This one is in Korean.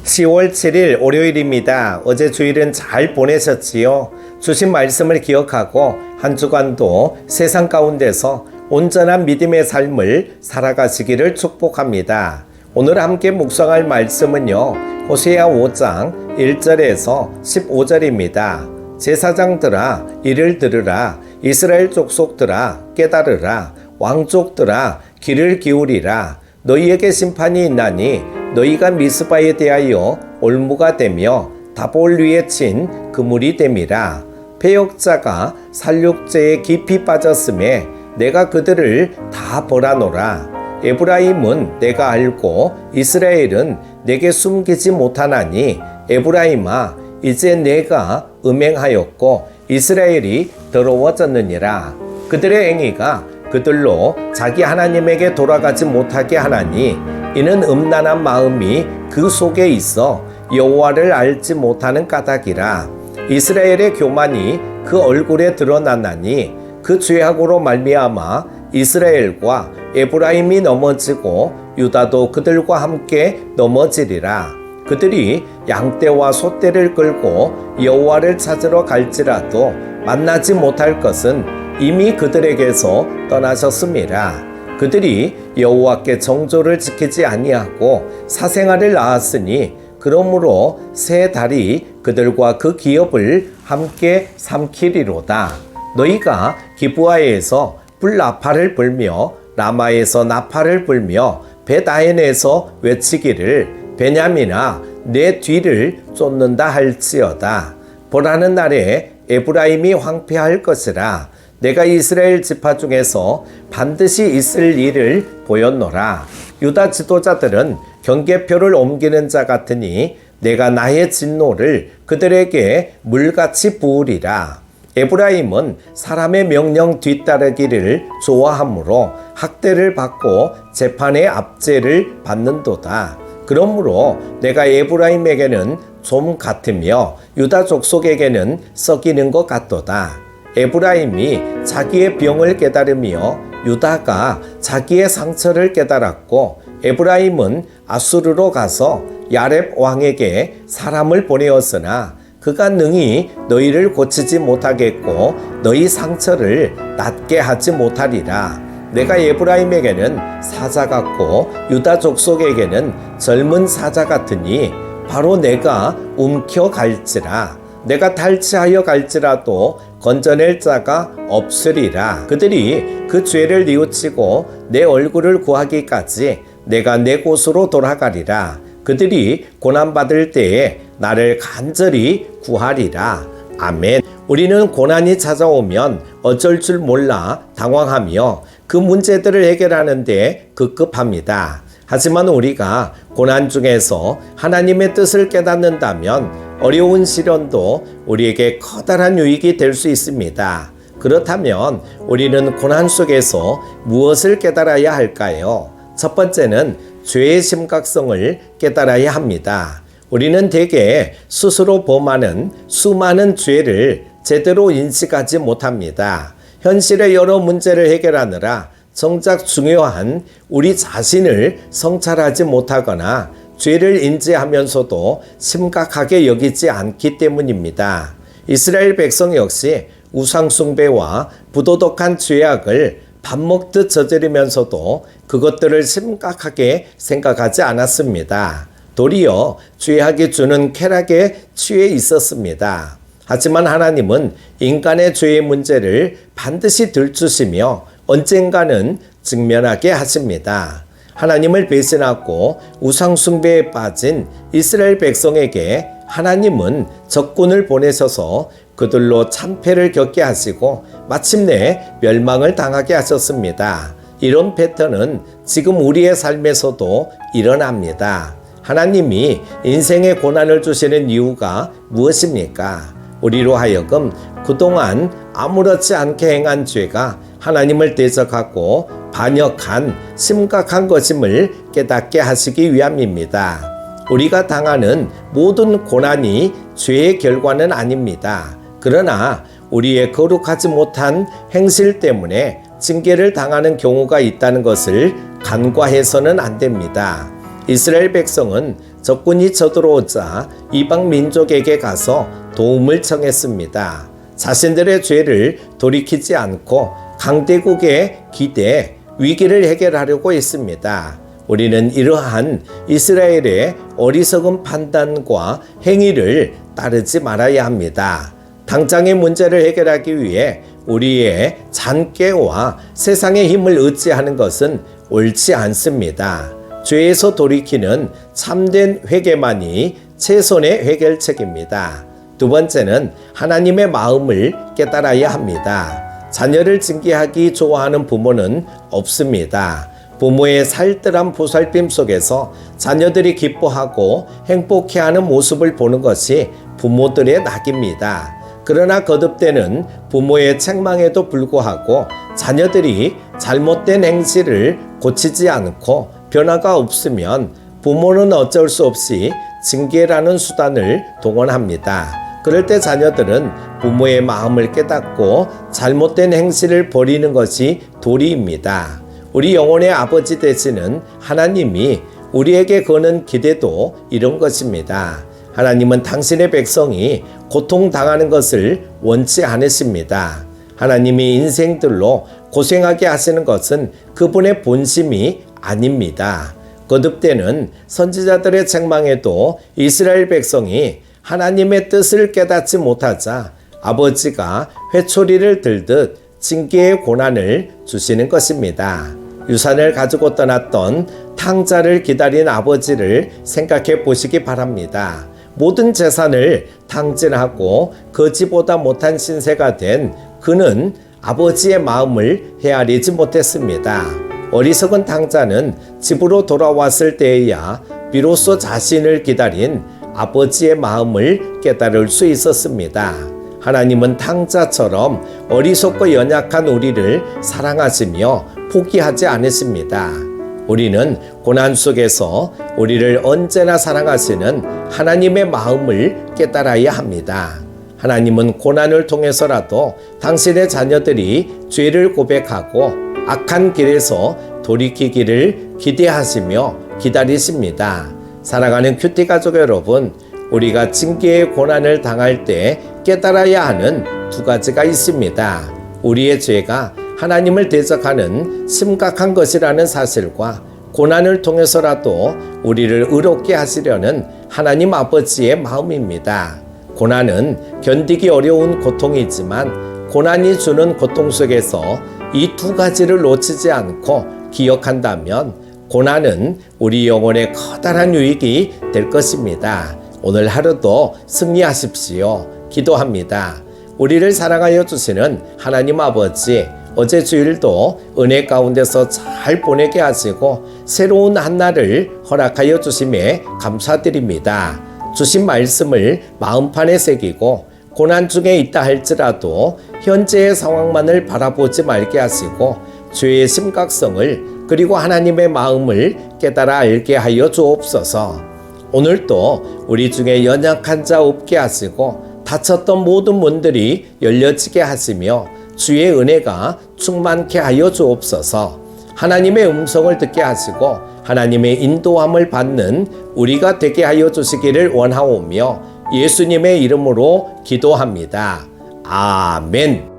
10월 7일 월요일입니다. 어제 주일은 잘 보내셨지요? 주신 말씀을 기억하고 한 주간도 세상 가운데서 온전한 믿음의 삶을 살아가시기를 축복합니다. 오늘 함께 묵상할 말씀은요, 호세아 5장 1절에서 15절입니다. 제사장들아 이를 들으라. 이스라엘 족속들아 깨달으라. 왕족들아 귀를 기울이라. 너희에게 심판이 있나니 너희가 미스바에 대하여 올무가 되며 다볼 위에 친 그물이 됨이라. 패역자가 살육죄에 깊이 빠졌음에 내가 그들을 다 벌하노라. 에브라임은 내가 알고 이스라엘은 내게 숨기지 못하나니 에브라임아 이제 내가 음행하였고 이스라엘이 더러워졌느니라. 그들의 행위가 그들로 자기 하나님에게 돌아가지 못하게 하나니 이는 음란한 마음이 그 속에 있어 여호와를 알지 못하는 까닭이라. 이스라엘의 교만이 그 얼굴에 드러나나니 그 죄악으로 말미암아 이스라엘과 에브라임이 넘어지고 유다도 그들과 함께 넘어지리라. 그들이 양떼와 소떼를 끌고 여호와를 찾으러 갈지라도 만나지 못할 것은 이미 그들에게서 떠나셨음이라. 그들이 여호와께 정조를 지키지 아니하고 사생아를 낳았으니 그러므로 새 달이 그들과 그 기업을 함께 삼키리로다. 너희가 기브아에서 불나팔을 불며 라마에서 나팔을 불며 베다엔에서 외치기를 베냐민아 내 뒤를 쫓는다 할지어다. 보라는 날에 에브라임이 황폐할 것이라. 내가 이스라엘 지파 중에서 반드시 있을 일을 보였노라. 유다 지도자들은 경계표를 옮기는 자 같으니 내가 나의 진노를 그들에게 물같이 부으리라. 에브라임은 사람의 명령 뒤따르기를 좋아하므로 학대를 받고 재판의 압제를 받는도다. 그러므로 내가 에브라임에게는 좀 같으며 유다 족속에게는 썩이는 것 같도다. 에브라임이 자기의 병을 깨달으며 유다가 자기의 상처를 깨달았고 에브라임은 아수르로 가서 야렙 왕에게 사람을 보내었으나 그가 능히 너희를 고치지 못하겠고 너희 상처를 낫게 하지 못하리라. 내가 에브라임에게는 사자 같고 유다 족속에게는 젊은 사자 같으니 바로 내가 움켜갈지라. 내가 탈취하여 갈지라도 건져낼 자가 없으리라. 그들이 그 죄를 뉘우치고 내 얼굴을 구하기까지 내가 내 곳으로 돌아가리라. 그들이 고난받을 때에 나를 간절히 구하리라. 아멘. 우리는 고난이 찾아오면 어쩔 줄 몰라 당황하며 그 문제들을 해결하는 데 급급합니다. 하지만 우리가 고난 중에서 하나님의 뜻을 깨닫는다면 어려운 시련도 우리에게 커다란 유익이 될 수 있습니다. 그렇다면 우리는 고난 속에서 무엇을 깨달아야 할까요? 첫 번째는 죄의 심각성을 깨달아야 합니다. 우리는 대개 스스로 범하는 수많은 죄를 제대로 인식하지 못합니다. 현실의 여러 문제를 해결하느라 정작 중요한 우리 자신을 성찰하지 못하거나 죄를 인지하면서도 심각하게 여기지 않기 때문입니다. 이스라엘 백성 역시 우상숭배와 부도덕한 죄악을 밥 먹듯 저지르면서도 그것들을 심각하게 생각하지 않았습니다. 도리어 죄악이 주는 쾌락에 취해 있었습니다. 하지만 하나님은 인간의 죄의 문제를 반드시 들추시며 언젠가는 직면하게 하십니다. 하나님을 배신하고 우상숭배에 빠진 이스라엘 백성에게 하나님은 적군을 보내셔서 그들로 참패를 겪게 하시고 마침내 멸망을 당하게 하셨습니다. 이런 패턴은 지금 우리의 삶에서도 일어납니다. 하나님이 인생의 고난을 주시는 이유가 무엇입니까? 우리로 하여금 그동안 아무렇지 않게 행한 죄가 하나님을 대적하고 반역한 심각한 것임을 깨닫게 하시기 위함입니다. 우리가 당하는 모든 고난이 죄의 결과는 아닙니다. 그러나 우리의 거룩하지 못한 행실 때문에 징계를 당하는 경우가 있다는 것을 간과해서는 안 됩니다. 이스라엘 백성은 적군이 쳐들어오자 이방 민족에게 가서 도움을 청했습니다. 자신들의 죄를 돌이키지 않고 강대국에 기대 위기를 해결하려고 했습니다. 우리는 이러한 이스라엘의 어리석은 판단과 행위를 따르지 말아야 합니다. 당장의 문제를 해결하기 위해 우리의 잔꾀와 세상의 힘을 의지하는 것은 옳지 않습니다. 죄에서 돌이키는 참된 회개만이 최선의 해결책입니다. 두 번째는 하나님의 마음을 깨달아야 합니다. 자녀를 징계하기 좋아하는 부모는 없습니다. 부모의 살뜰한 보살핌 속에서 자녀들이 기뻐하고 행복해하는 모습을 보는 것이 부모들의 낙입니다. 그러나 거듭되는 부모의 책망에도 불구하고 자녀들이 잘못된 행실을 고치지 않고 변화가 없으면 부모는 어쩔 수 없이 징계라는 수단을 동원합니다. 그럴 때 자녀들은 부모의 마음을 깨닫고 잘못된 행실을 버리는 것이 도리입니다. 우리 영혼의 아버지 되시는 하나님이 우리에게 거는 기대도 이런 것입니다. 하나님은 당신의 백성이 고통당하는 것을 원치 않으십니다. 하나님이 인생들로 고생하게 하시는 것은 그분의 본심이 아닙니다. 거듭되는 선지자들의 책망에도 이스라엘 백성이 하나님의 뜻을 깨닫지 못하자 아버지가 회초리를 들듯 징계의 고난을 주시는 것입니다. 유산을 가지고 떠났던 탕자를 기다린 아버지를 생각해 보시기 바랍니다. 모든 재산을 탕진하고 거지보다 못한 신세가 된 그는 아버지의 마음을 헤아리지 못했습니다. 어리석은 탕자는 집으로 돌아왔을 때에야 비로소 자신을 기다린 아버지의 마음을 깨달을 수 있었습니다. 하나님은 탕자처럼 어리석고 연약한 우리를 사랑하시며 포기하지 않으십니다. 우리는 고난 속에서 우리를 언제나 사랑하시는 하나님의 마음을 깨달아야 합니다. 하나님은 고난을 통해서라도 당신의 자녀들이 죄를 고백하고 악한 길에서 돌이키기를 기대하시며 기다리십니다. 사랑하는 큐티 가족 여러분, 우리가 징계의 고난을 당할 때 깨달아야 하는 두 가지가 있습니다. 우리의 죄가 하나님을 대적하는 심각한 것이라는 사실과 고난을 통해서라도 우리를 의롭게 하시려는 하나님 아버지의 마음입니다. 고난은 견디기 어려운 고통이지만 고난이 주는 고통 속에서 이 두 가지를 놓치지 않고 기억한다면 고난은 우리 영혼의 커다란 유익이 될 것입니다. 오늘 하루도 승리하십시오. 기도합니다. 우리를 사랑하여 주시는 하나님 아버지, 어제 주일도 은혜 가운데서 잘 보내게 하시고 새로운 한 날을 허락하여 주심에 감사드립니다. 주신 말씀을 마음판에 새기고 고난 중에 있다 할지라도 현재의 상황만을 바라보지 말게 하시고 죄의 심각성을 그리고 하나님의 마음을 깨달아 알게 하여 주옵소서. 오늘도 우리 중에 연약한 자 없게 하시고 닫혔던 모든 문들이 열려지게 하시며 주의 은혜가 충만케 하여 주옵소서. 하나님의 음성을 듣게 하시고 하나님의 인도함을 받는 우리가 되게 하여 주시기를 원하오며 예수님의 이름으로 기도합니다. 아멘.